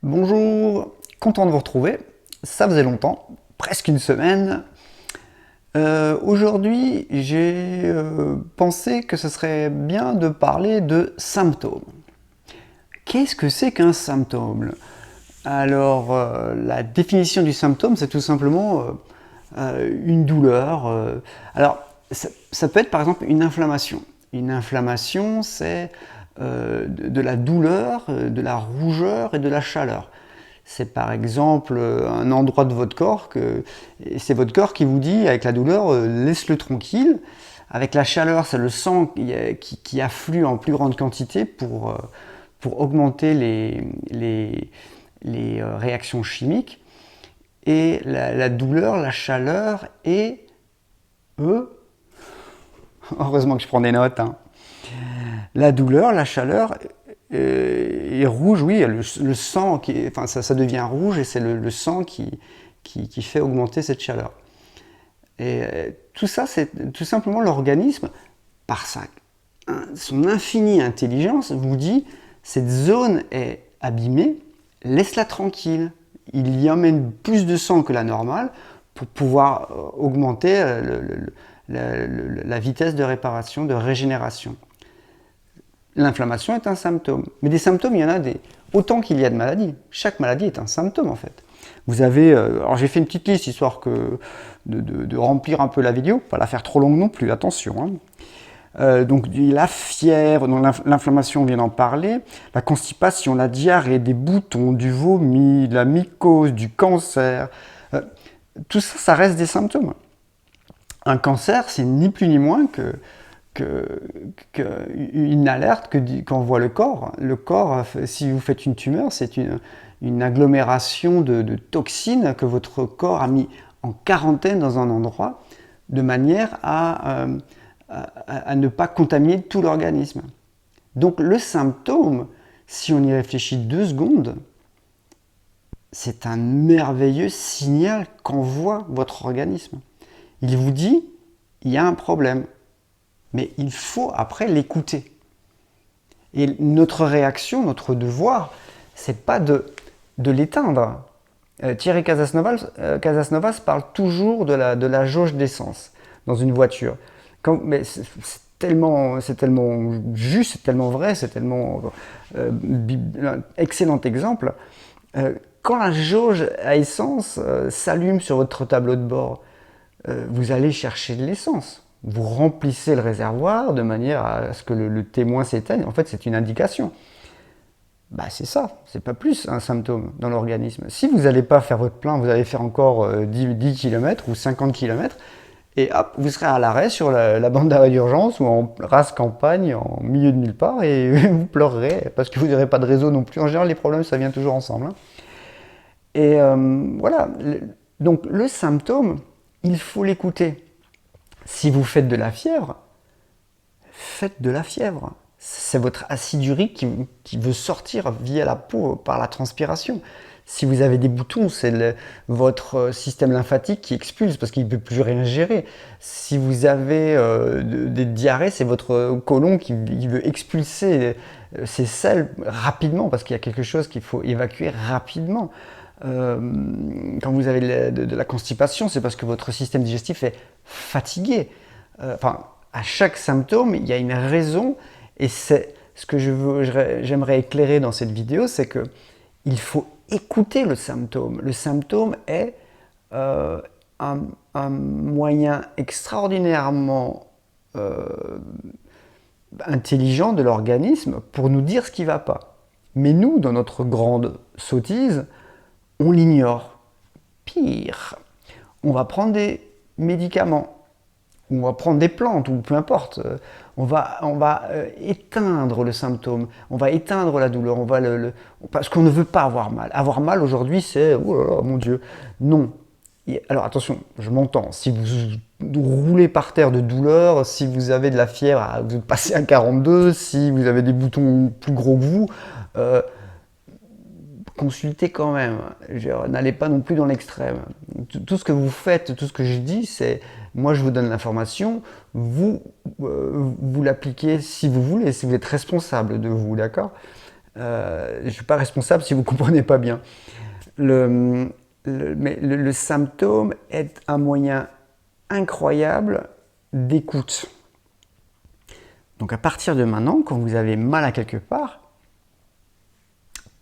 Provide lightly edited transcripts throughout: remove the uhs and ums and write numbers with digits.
Bonjour, content de vous retrouver. Ça faisait longtemps, presque une semaine. Aujourd'hui, j'ai pensé que ce serait bien de parler de symptômes. Qu'est-ce que c'est qu'un symptôme? Alors, la définition du symptôme, c'est tout simplement une douleur. Alors, ça peut être par exemple une inflammation. Une inflammation, c'est de la douleur, de la rougeur et de la chaleur. C'est par exemple un endroit de votre corps et c'est votre corps qui vous dit avec la douleur laisse-le tranquille. Avec la chaleur, c'est le sang qui afflue en plus grande quantité pour augmenter les réactions chimiques. Et la douleur, la chaleur et heureusement que je prends des notes, hein. La douleur, la chaleur est rouge, oui, le sang, enfin, ça devient rouge et c'est le sang qui fait augmenter cette chaleur. Et tout ça, c'est tout simplement l'organisme, par son infinie intelligence, vous dit cette zone est abîmée, laisse-la tranquille. Il y emmène plus de sang que la normale pour pouvoir augmenter la vitesse de réparation, de régénération. L'inflammation est un symptôme. Mais des symptômes, il y en a autant qu'il y a de maladies. Chaque maladie est un symptôme en fait. Vous avez, alors j'ai fait une petite liste histoire de remplir un peu la vidéo, pas la faire trop longue non plus, attention, hein. Donc la fièvre, l'inflammation, on vient d'en parler, la constipation, la diarrhée, des boutons, du vomi, de la mycose, du cancer, tout ça, ça reste des symptômes. Un cancer, c'est ni plus ni moins qu'une alerte qu'envoie le corps. Le corps, si vous faites une tumeur, c'est une agglomération de toxines que votre corps a mis en quarantaine dans un endroit de manière à ne pas contaminer tout l'organisme. Donc le symptôme, si on y réfléchit 2 secondes, c'est un merveilleux signal qu'envoie votre organisme. Il vous dit, il y a un problème, mais il faut après l'écouter. Et notre réaction, notre devoir, c'est pas de l'éteindre. Thierry Casasnovas parle toujours de la jauge d'essence dans une voiture. Mais c'est tellement juste, c'est tellement vrai, c'est tellement un excellent exemple. Quand la jauge à essence s'allume sur votre tableau de bord, vous allez chercher de l'essence. Vous remplissez le réservoir de manière à ce que le témoin s'éteigne. En fait, c'est une indication. Bah, c'est ça, c'est pas plus un symptôme dans l'organisme. Si vous n'allez pas faire votre plein, vous allez faire encore 10 km ou 50 km, et hop, vous serez à l'arrêt sur la bande d'arrêt d'urgence ou en race campagne, en milieu de nulle part, et vous pleurerez parce que vous n'aurez pas de réseau non plus. En général, les problèmes, ça vient toujours ensemble, hein. Et voilà, donc le symptôme, il faut l'écouter. Si vous faites de la fièvre, faites de la fièvre. C'est votre acide urique qui veut sortir via la peau par la transpiration. Si vous avez des boutons, c'est votre système lymphatique qui expulse parce qu'il ne peut plus rien gérer. Si vous avez des diarrhées, c'est votre côlon qui veut expulser ces selles rapidement parce qu'il y a quelque chose qu'il faut évacuer rapidement. Quand vous avez de la constipation, c'est parce que votre système digestif est fatigué. Enfin, à chaque symptôme, il y a une raison, et c'est ce que j'aimerais éclairer dans cette vidéo, c'est que il faut écouter le symptôme. Le symptôme est un moyen extraordinairement intelligent de l'organisme pour nous dire ce qui ne va pas. Mais nous, dans notre grande sottise, on l'ignore. Pire, on va prendre des médicaments, ou on va prendre des plantes, ou peu importe. On va éteindre le symptôme, on va éteindre la douleur, parce qu'on ne veut pas avoir mal. Avoir mal aujourd'hui, c'est oh là là, mon Dieu. Non. Alors attention, je m'entends. Si vous roulez par terre de douleur, si vous avez de la fièvre, vous passez à 42, si vous avez des boutons plus gros que vous, consultez quand même. N'allez pas non plus dans l'extrême. Tout ce que vous faites, tout ce que je dis, c'est moi je vous donne l'information, vous l'appliquez si vous voulez, si vous êtes responsable de vous, d'accord ? Je ne suis pas responsable si vous ne comprenez pas bien. Le symptôme est un moyen incroyable d'écoute. Donc à partir de maintenant, quand vous avez mal à quelque part,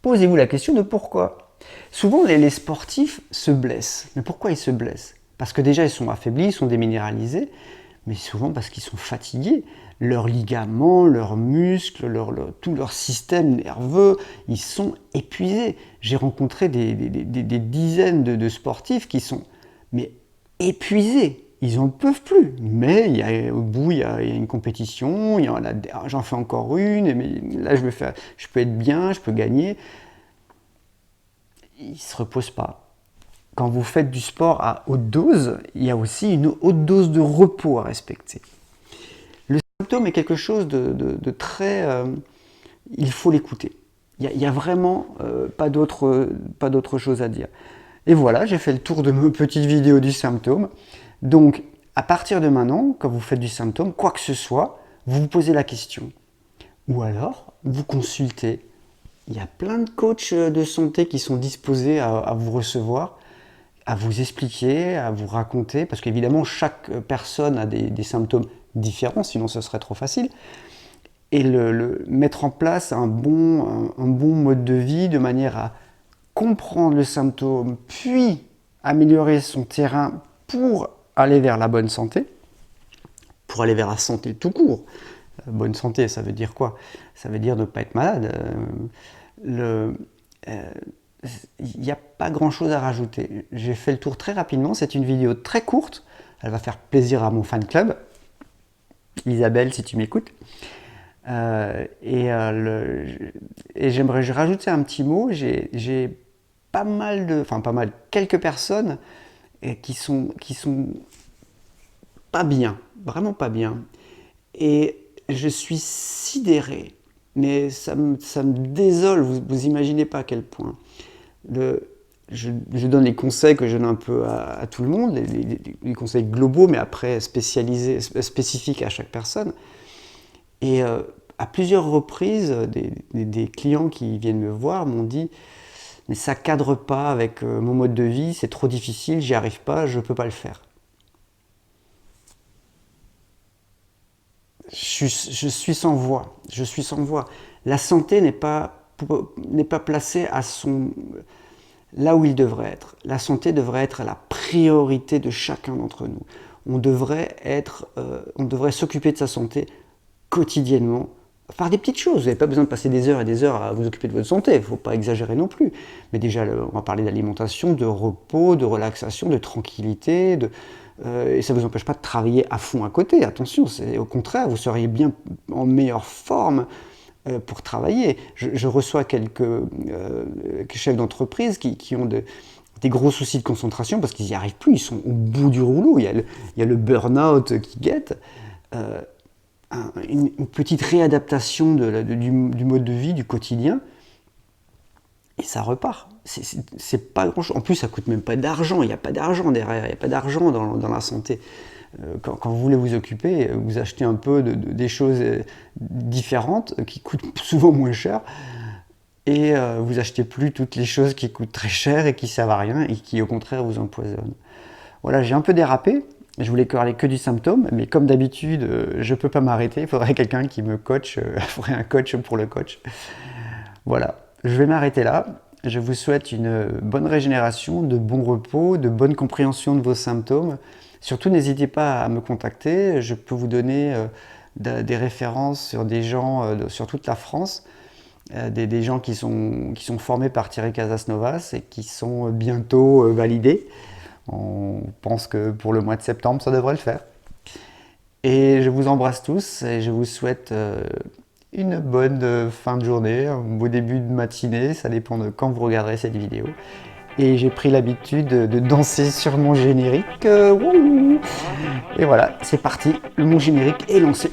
posez-vous la question de pourquoi. Souvent, les sportifs se blessent. Mais pourquoi ils se blessent? Parce que déjà, ils sont affaiblis, ils sont déminéralisés, mais souvent parce qu'ils sont fatigués. Leurs ligaments, leurs muscles, tout leur système nerveux, ils sont épuisés. J'ai rencontré des dizaines de sportifs qui sont épuisés. Ils n'en peuvent plus. Mais au bout, il y a une compétition, j'en fais encore une, mais là, je peux être bien, je peux gagner. Ils ne se reposent pas. Quand vous faites du sport à haute dose, il y a aussi une haute dose de repos à respecter. Le symptôme est quelque chose de très... il faut l'écouter. Il n'y a vraiment pas d'autre chose à dire. Et voilà, j'ai fait le tour de ma petite vidéo du symptôme. Donc, à partir de maintenant, quand vous faites du symptôme, quoi que ce soit, vous vous posez la question. Ou alors, vous consultez. Il y a plein de coachs de santé qui sont disposés à vous recevoir, à vous expliquer, à vous raconter, parce qu'évidemment, chaque personne a des symptômes différents, sinon ce serait trop facile. Et mettre en place un bon mode de vie de manière à comprendre le symptôme, puis améliorer son terrain pour aller vers la bonne santé, pour aller vers la santé tout court. Bonne santé, ça veut dire quoi? Ça veut dire ne pas être malade. Il n'y a pas grand-chose à rajouter. J'ai fait le tour très rapidement, c'est une vidéo très courte, elle va faire plaisir à mon fan club. Isabelle, si tu m'écoutes. Et j'aimerais rajouter un petit mot. J'ai quelques personnes qui sont pas bien, vraiment pas bien. Et je suis sidéré, mais ça me désole, vous imaginez pas à quel point. Je donne les conseils que je donne un peu à tout le monde, les conseils globaux, mais après spécialisés, spécifiques à chaque personne. Et à plusieurs reprises, des clients qui viennent me voir m'ont dit « mais ça ne cadre pas avec mon mode de vie, c'est trop difficile, j'y arrive pas, je ne peux pas le faire ». Je suis sans voix, je suis sans voix. La santé n'est pas placée là où il devrait être. La santé devrait être la priorité de chacun d'entre nous. On devrait s'occuper de sa santé quotidiennement, par des petites choses. Vous n'avez pas besoin de passer des heures et des heures à vous occuper de votre santé, il ne faut pas exagérer non plus. Mais déjà, on va parler d'alimentation, de repos, de relaxation, de tranquillité, et ça ne vous empêche pas de travailler à fond à côté. Attention, au contraire, vous seriez bien en meilleure forme pour travailler. Je reçois quelques chefs d'entreprise qui ont des gros soucis de concentration parce qu'ils n'y arrivent plus, ils sont au bout du rouleau. Il y a le burn-out qui guette. Une petite réadaptation du mode de vie, du quotidien, et ça repart. C'est pas grand chose. En plus, ça coûte même pas d'argent. Il n'y a pas d'argent derrière. Il n'y a pas d'argent dans la santé. Quand vous voulez vous occuper, vous achetez un peu des choses différentes qui coûtent souvent moins cher. Et vous achetez plus toutes les choses qui coûtent très cher et qui servent à rien et qui, au contraire, vous empoisonnent. Voilà, j'ai un peu dérapé. Je voulais parler que du symptôme, mais comme d'habitude, je ne peux pas m'arrêter. Il faudrait quelqu'un qui me coach. Il faudrait un coach pour le coach. Voilà, je vais m'arrêter là. Je vous souhaite une bonne régénération, de bons repos, de bonne compréhension de vos symptômes. Surtout, n'hésitez pas à me contacter. Je peux vous donner des références sur des gens sur toute la France, des gens qui sont formés par Thierry Casasnovas et qui sont bientôt validés. On pense que pour le mois de septembre, ça devrait le faire. Et je vous embrasse tous et je vous souhaite une bonne fin de journée, un beau début de matinée, ça dépend de quand vous regarderez cette vidéo. Et j'ai pris l'habitude de danser sur mon générique. Et voilà, c'est parti, mon générique est lancé.